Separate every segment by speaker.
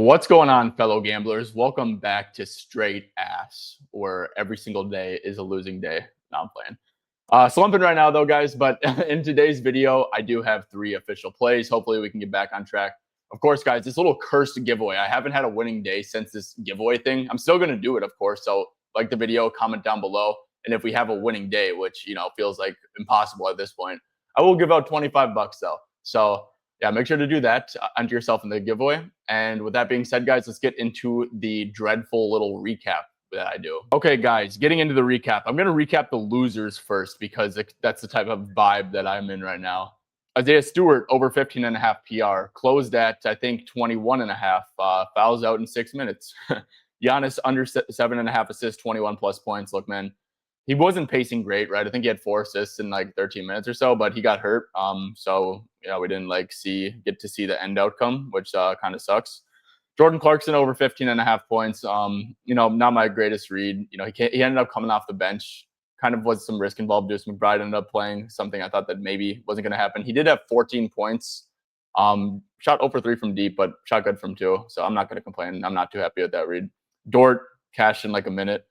Speaker 1: What's going on, fellow gamblers? Welcome back to Straight Ass, where every single day is a losing day. No, I'm playing. Slumping right now, though, guys. But in today's video, I do have 3 official plays. Hopefully, we can get back on track. Of course, guys, this little cursed giveaway. I haven't had a winning day since this giveaway thing. I'm still going to do it, of course. So, like the video, comment down below. And if we have a winning day, which, feels like impossible at this point, I will give out 25 bucks, though. So, yeah, make sure to do that. Enter yourself in the giveaway. And with that being said, guys, let's get into the dreadful little recap that I do. Okay, guys, getting into the recap. I'm going to recap the losers first because that's the type of vibe that I'm in right now. Isaiah Stewart, over 15.5 PR, closed at, I think, 21.5. Fouls out in 6 minutes. Giannis, under 7.5 assists, 21 plus points. Look, man, he wasn't pacing great, right? I think he had 4 assists in like 13 minutes or so, but he got hurt. So we didn't get to see the end outcome, which kind of sucks. Jordan Clarkson, over 15.5 points. Not my greatest read. He ended up coming off the bench. Kind of was some risk involved. Deuce McBride ended up playing something I thought that maybe wasn't going to happen. He did have 14 points. Shot 0 for 3 from deep, but shot good from 2. So I'm not going to complain. I'm not too happy with that read. Dort cashed in like a minute,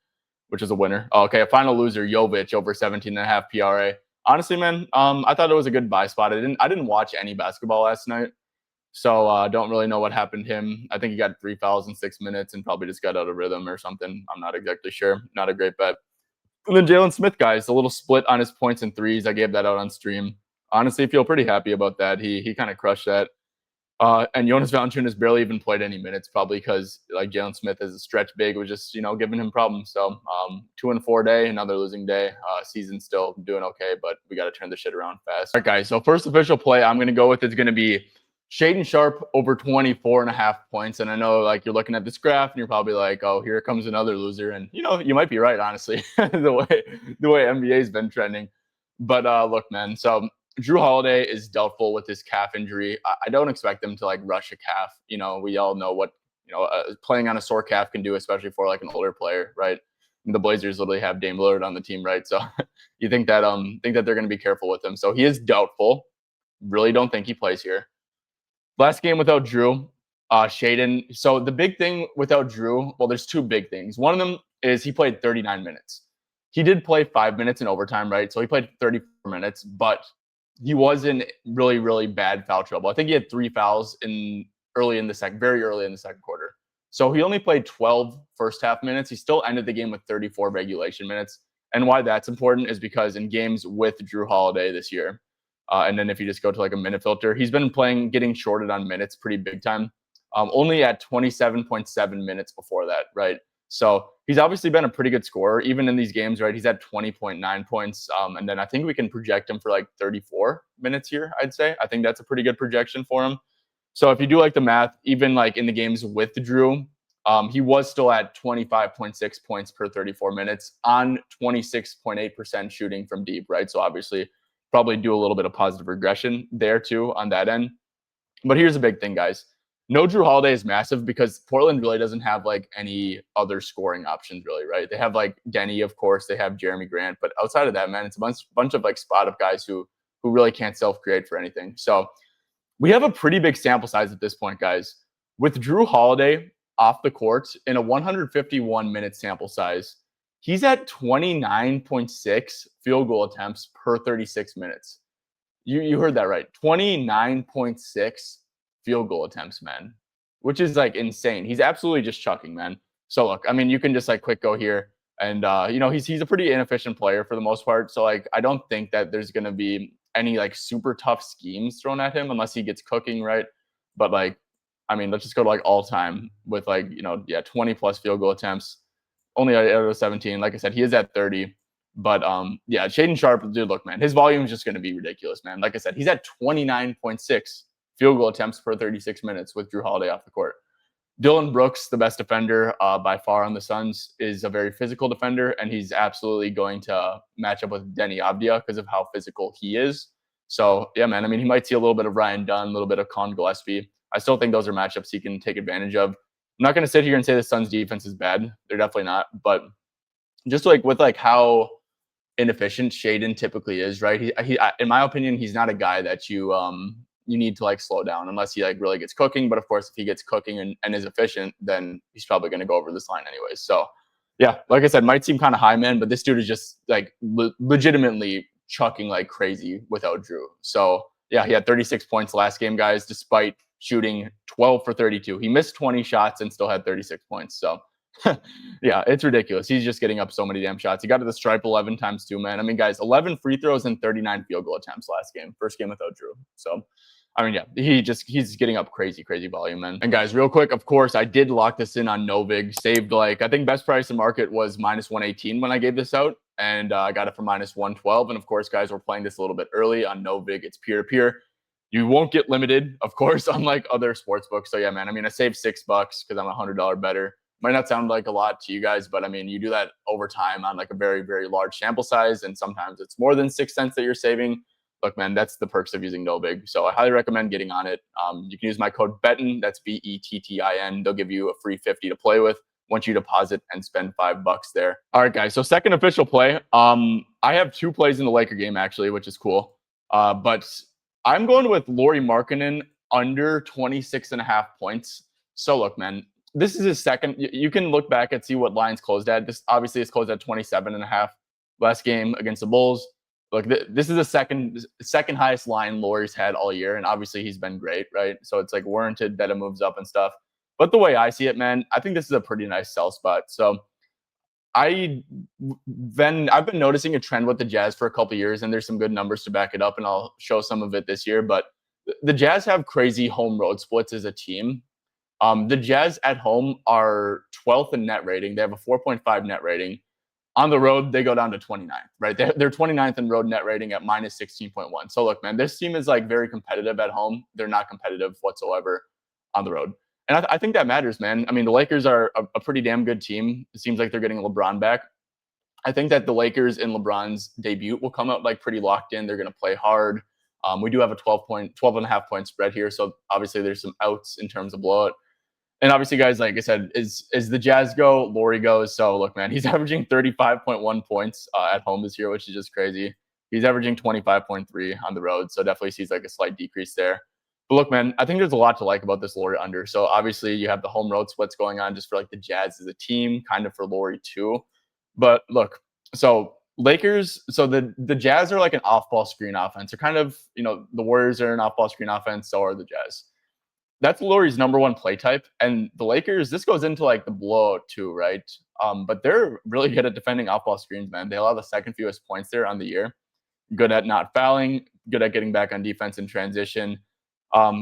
Speaker 1: which is a winner. Okay, a final loser, Jovic, over 17.5 PRA. Honestly, man, I thought it was a good buy spot. I didn't watch any basketball last night, so don't really know what happened to him. I think he got 3 fouls in 6 minutes and probably just got out of rhythm or something. I'm not exactly sure. Not a great bet. And then Jalen Smith, guys, a little split on his points and threes. I gave that out on stream. Honestly, feel pretty happy about that. He kind of crushed that. And Jonas Valanciunas barely even played any minutes, probably because like Jalen Smith as a stretch big was just giving him problems. So 2 and 4 day, another losing day. Season still doing okay, but we got to turn the shit around fast. All right, guys. So first official play I'm gonna go with is gonna be Shaedon Sharpe, over 24.5 points. And I know like you're looking at this graph and you're probably like, oh, here comes another loser. And you might be right, honestly, the way NBA's been trending. But look, man. So Jrue Holiday is doubtful with his calf injury. I don't expect them to like rush a calf. We all know what playing on a sore calf can do, especially for like an older player, right? And the Blazers literally have Dame Lillard on the team, right? So you think that they're going to be careful with him. So he is doubtful. Really don't think he plays here. Last game without Jrue, Shaedon. So the big thing without Jrue, well, there's 2 big things. One of them is he played 39 minutes. He did play 5 minutes in overtime, right? So he played 34 minutes, but he was in really, really bad foul trouble. I think he had 3 fouls very early in the second quarter. So he only played 12 first half minutes. He still ended the game with 34 regulation minutes. And why that's important is because in games with Jrue Holiday this year, and then if you just go to like a minute filter, he's been getting shorted on minutes pretty big time. Only at 27.7 minutes before that, right? So he's obviously been a pretty good scorer, even in these games, right? He's at 20.9 points. And then I think we can project him for like 34 minutes here, I'd say. I think that's a pretty good projection for him. So if you do like the math, even like in the games with Jrue, he was still at 25.6 points per 34 minutes on 26.8% shooting from deep, right? So obviously probably do a little bit of positive regression there too on that end. But here's the big thing, guys. No Jrue Holiday is massive because Portland really doesn't have like any other scoring options, really, right? They have like Denny, of course. They have Jeremy Grant, but outside of that, man, it's a bunch of like spot up guys who really can't self-create for anything. So we have a pretty big sample size at this point, guys. With Jrue Holiday off the court in a 151-minute sample size, he's at 29.6 field goal attempts per 36 minutes. You heard that right. 29.6 field goal attempts, man, which is like insane. He's absolutely just chucking, man. So look, I mean, you can just like quick go here and he's a pretty inefficient player for the most part. So like I don't think that there's going to be any like super tough schemes thrown at him unless he gets cooking, right? But like I mean, let's just go to like all time with like 20 plus field goal attempts. Only out of 17. Like I said, he is at 30. But Shaedon Sharpe, dude, look, man, his volume is just going to be ridiculous, man. Like I said, he's at 29.6 field goal attempts per 36 minutes with Jrue Holiday off the court. Dylan Brooks, the best defender by far on the Suns, is a very physical defender, and he's absolutely going to match up with Denny Avdia because of how physical he is. So, yeah, man, I mean, he might see a little bit of Ryan Dunn, a little bit of Con Gillespie. I still think those are matchups he can take advantage of. I'm not going to sit here and say the Suns' defense is bad. They're definitely not. But just like with like how inefficient Shaedon typically is, right? He in my opinion, he's not a guy that you you need to like slow down unless he like really gets cooking. But of course, if he gets cooking and is efficient, then he's probably going to go over this line anyways. So yeah, like I said, might seem kind of high, man, but this dude is just like legitimately chucking like crazy without Drew. So yeah, he had 36 points last game, guys, despite shooting 12 for 32. He missed 20 shots and still had 36 points. So yeah, it's ridiculous. He's just getting up so many damn shots. He got to the stripe 11 times too, man. I mean, guys, 11 free throws and 39 field goal attempts last game. First game without Drew. So I mean, yeah, he's getting up crazy volume, man. And guys, real quick, of course, I did lock this in on Novig. Saved like, I think best price in market was minus 118 when I gave this out. And I got it for minus 112. And of course, guys, we're playing this a little bit early on Novig. It's peer-to-peer. You won't get limited, of course, unlike other sports books. So yeah, man, I mean, I saved $6 because I'm $100 better. Might not sound like a lot to you guys, but I mean, you do that over time on like a very, very large sample size. And sometimes it's more than 6 cents that you're saving. Look, man, that's the perks of using Novig. So I highly recommend getting on it. You can use my code BETTIN. That's BETTIN. They'll give you a free 50 to play with once you deposit and spend $5 there. All right, guys. So second official play. I have 2 plays in the Laker game, actually, which is cool. But I'm going with Lauri Markkanen under 26.5 points. So look, man, this is his second. You can look back and see what lines closed at. This obviously is closed at 27.5 last game against the Bulls. Look, this is the second highest line Lauri's had all year, and obviously he's been great, right? So it's like warranted that it moves up and stuff. But the way I see it, man, I think this is a pretty nice sell spot. So I've been noticing a trend with the Jazz for a couple years, and there's some good numbers to back it up, and I'll show some of it this year. But the Jazz have crazy home road splits as a team. The Jazz at home are 12th in net rating. They have a 4.5 net rating. On the road, they go down to 29th, right? They're 29th in road net rating at minus 16.1. So look, man, this team is like very competitive at home. They're not competitive whatsoever on the road. And I think that matters, man. I mean, the Lakers are a pretty damn good team. It seems like they're getting LeBron back. I think that the Lakers in LeBron's debut will come out like pretty locked in. They're going to play hard. We do have a 12.5 point spread here. So obviously there's some outs in terms of blowout. And obviously, guys, like I said, is the Jazz go, Lauri goes. So look, man, he's averaging 35.1 points at home this year, which is just crazy. He's averaging 25.3 on the road. So definitely sees like a slight decrease there. But look, man, I think there's a lot to like about this Lauri under. So obviously you have the home road splits going on just for like the Jazz as a team, kind of for Lauri too. But look, so Lakers, so the Jazz are like an off-ball screen offense. They're kind of, the Warriors are an off-ball screen offense. So are the Jazz. That's Lauri's number one play type. And the Lakers, this goes into like the blowout too, right? But they're really good at defending off-ball screens, man. They allow the second fewest points there on the year. Good at not fouling, good at getting back on defense in transition.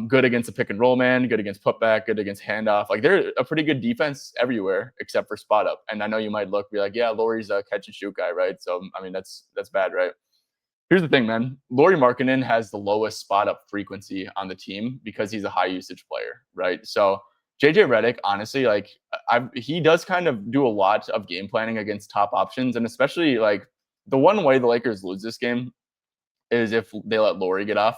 Speaker 1: Good against the pick and roll, man. Good against putback. Good against handoff. Like they're a pretty good defense everywhere except for spot up. And I know you might be like, yeah, Lauri's a catch and shoot guy, right? So I mean that's bad, right? Here's the thing, man. Lauri Markkanen has the lowest spot up frequency on the team because he's a high usage player, right? So JJ Redick, honestly, like he does kind of do a lot of game planning against top options, and especially like the one way the Lakers lose this game is if they let Lauri get off.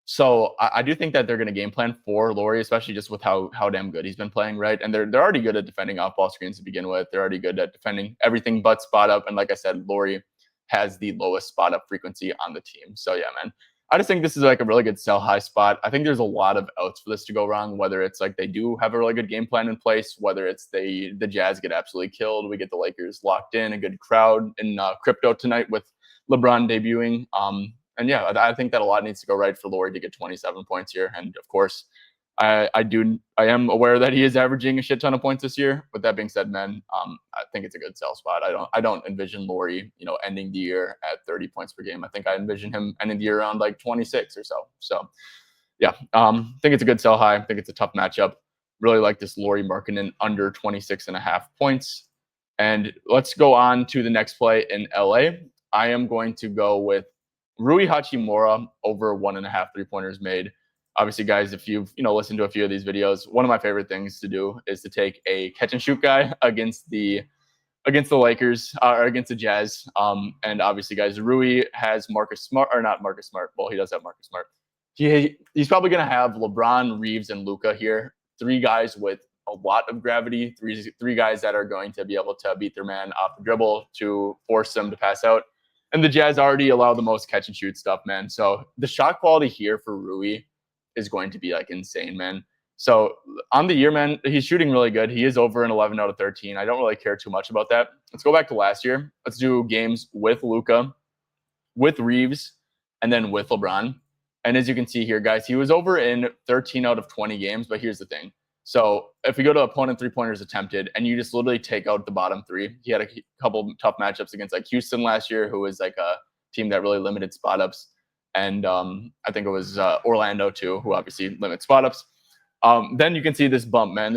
Speaker 1: So I do think that they're going to game plan for Lauri, especially just with how damn good he's been playing, right? And they're already good at defending off-ball screens to begin with. They're already good at defending everything but spot up. And like I said, Lauri has the lowest spot up frequency on the team. So yeah, man, I just think this is like a really good sell high spot. I think there's a lot of outs for this to go wrong, whether it's like they do have a really good game plan in place, whether it's the Jazz get absolutely killed, we get the Lakers locked in, a good crowd in crypto tonight with LeBron debuting. And yeah, I think that a lot needs to go right for Lauri to get 27 points here. And of course, I am aware that he is averaging a shit ton of points this year. With that being said, man, I think it's a good sell spot. I don't envision Lauri, ending the year at 30 points per game. I think I envision him ending the year around like 26 or so. So yeah, I think it's a good sell high. I think it's a tough matchup. Really like this Lauri Markkanen under 26.5 points. And let's go on to the next play in LA. I am going to go with Rui Hachimura over 1.5 3-pointers made. Obviously, guys, if you've listened to a few of these videos, one of my favorite things to do is to take a catch and shoot guy against the Lakers or against the Jazz. And obviously, guys, Rui has Marcus Smart, or not Marcus Smart. Well, he does have Marcus Smart. He's probably going to have LeBron, Reeves, and Luka here. 3 guys with a lot of gravity. Three guys that are going to be able to beat their man off the dribble to force them to pass out. And the Jazz already allow the most catch and shoot stuff, man. So the shot quality here for Rui is going to be like insane, man. So on the year, man, he's shooting really good. He is over an 11 out of 13. I don't really care too much about that. Let's go back to last year. Let's do games with Luka, with Reeves, and then with LeBron. And as you can see here, guys, he was over in 13 out of 20 games. But here's the thing. So if we go to opponent three-pointers attempted and you just literally take out the bottom three, he had a couple tough matchups against like Houston last year, who was like a team that really limited spot ups. And I think it was Orlando too, who obviously limits spot ups. Then you can see this bump, man.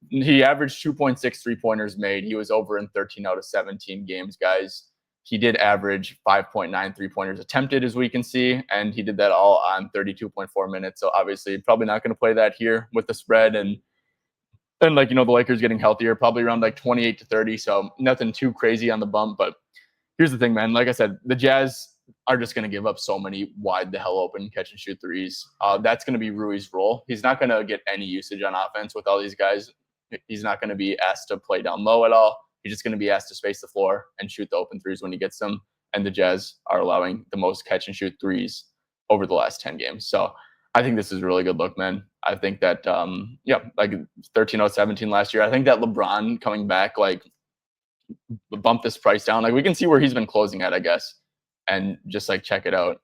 Speaker 1: He averaged 2.6 three-pointers made. He was over in 13 out of 17 games, guys. He did average 5.9 three-pointers attempted, as we can see, and he did that all on 32.4 minutes. So obviously, probably not going to play that here with the spread and like, you know, the Lakers getting healthier, probably around like 28 to 30. So nothing too crazy on the bump. But here's the thing, man. Like I said, the Jazz are just going to give up so many wide the hell open catch and shoot threes. That's going to be Rui's role. He's not going to get any usage on offense with all these guys. He's not going to be asked to play down low at all. He's just going to be asked to space the floor and shoot the open threes when he gets them. And the Jazz are allowing the most catch and shoot threes over the last 10 games. So I think this is a really good look, man. I think that, like 13 out of 17 last year. I think that LeBron coming back, like, bump this price down. Like, we can see where he's been closing at, I guess, and just like check it out.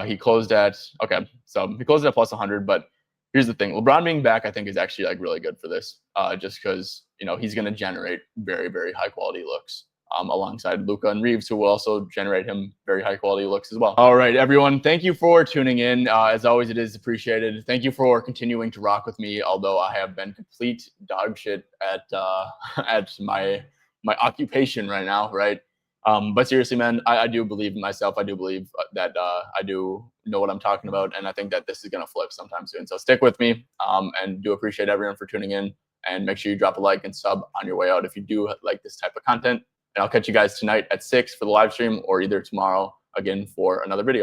Speaker 1: He closed at plus 100. But here's the thing: LeBron being back, I think, is actually like really good for this, just because, you know, he's going to generate very, very high quality looks. Alongside Luka and Reeves, who will also generate him very high quality looks as well. All right, everyone. Thank you for tuning in. As always, it is appreciated. Thank you for continuing to rock with me, although I have been complete dog shit at my occupation right now, right? But seriously, man, I do believe in myself. I do believe that I do know what I'm talking about, and I think that this is going to flip sometime soon. So stick with me, and do appreciate everyone for tuning in. And make sure you drop a like and sub on your way out if you do like this type of content. And I'll catch you guys tonight at 6 for the live stream, or either tomorrow again for another video.